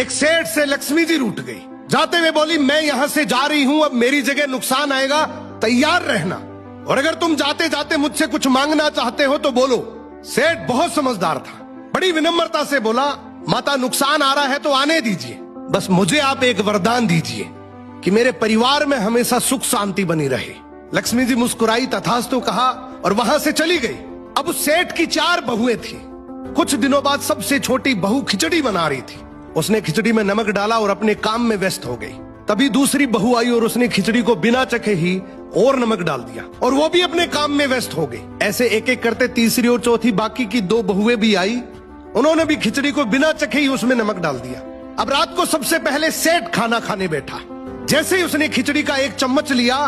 एक सेठ से लक्ष्मी जी रूठ गई। जाते हुए बोली, मैं यहां से जा रही हूं, अब मेरी जगह नुकसान आएगा, तैयार रहना, और अगर तुम जाते जाते मुझसे कुछ मांगना चाहते हो तो बोलो। सेठ बहुत समझदार था, बड़ी विनम्रता से बोला, माता नुकसान आ रहा है तो आने दीजिए, बस मुझे आप एक वरदान दीजिए कि मेरे परिवार में हमेशा सुख शांति बनी रहे। लक्ष्मी जी मुस्कुराई, तथास्तु कहा और वहां से चली गई। अब उस सेठ की 4 बहुएं थी। कुछ दिनों बाद सबसे छोटी बहू खिचड़ी बना रही थी। उसने खिचड़ी में नमक डाला और अपने काम में व्यस्त हो गई। तभी दूसरी बहू आई और उसने खिचड़ी को बिना चखे ही और नमक डाल दिया और वो भी अपने काम में व्यस्त हो गई। ऐसे एक एक करते तीसरी और चौथी बाकी की 2 बहुएं भी आई। उन्होंने भी खिचड़ी को बिना चखे ही उसमें नमक डाल दिया। अब रात को सबसे पहले सेठ खाना खाने बैठा। जैसे ही उसने खिचड़ी का एक चम्मच लिया,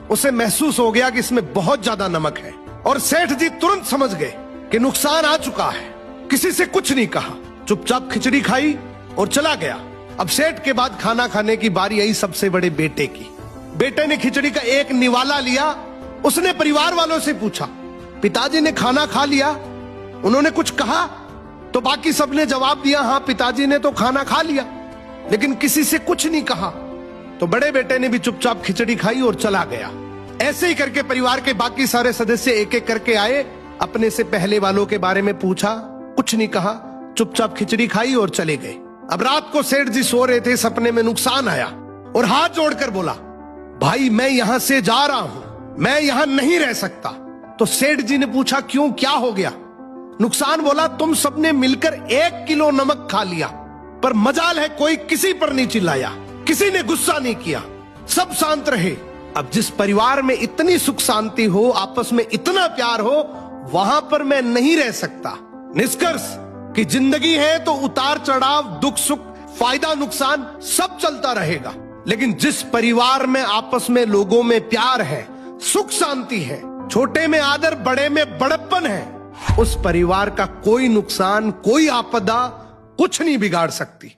उसे महसूस हो गया कि इसमें बहुत ज्यादा नमक है, और सेठ जी तुरंत समझ गए कि नुकसान आ चुका है। किसी से कुछ नहीं कहा, चुपचाप खिचड़ी खाई और चला गया। अब सेठ के बाद खाना खाने की बारी आई सबसे बड़े बेटे की। बेटे ने खिचड़ी का एक निवाला लिया। उसने परिवार वालों से पूछा, पिताजी ने खाना खा लिया? उन्होंने कुछ कहा? तो बाकी सबने जवाब दिया, हाँ पिताजी ने तो खाना खा लिया, लेकिन किसी से कुछ नहीं कहा। तो बड़े बेटे ने भी चुपचाप खिचड़ी खाई और चला गया। ऐसे ही करके परिवार के बाकी सारे सदस्य एक एक करके आए, अपने से पहले वालों के बारे में पूछा, कुछ नहीं कहा, चुपचाप खिचड़ी खाई और चले गए। अब रात को सेठ जी सो रहे थे, सपने में नुकसान आया और हाथ जोड़कर बोला, भाई मैं यहां से जा रहा हूं, मैं यहां नहीं रह सकता। तो सेठ जी ने पूछा, क्यों, क्या हो गया? नुकसान बोला, तुम सबने मिलकर 1 किलो नमक खा लिया, पर मजाल है कोई किसी पर नहीं चिल्लाया, किसी ने गुस्सा नहीं किया, सब शांत रहे। अब जिस परिवार में इतनी सुख शांति हो, आपस में इतना प्यार हो, वहां पर मैं नहीं रह सकता। निष्कर्ष कि जिंदगी है तो उतार चढ़ाव, दुख सुख, फायदा नुकसान सब चलता रहेगा, लेकिन जिस परिवार में आपस में लोगों में प्यार है, सुख शांति है, छोटे में आदर, बड़े में बड़प्पन है, उस परिवार का कोई नुकसान, कोई आपदा कुछ नहीं बिगाड़ सकती।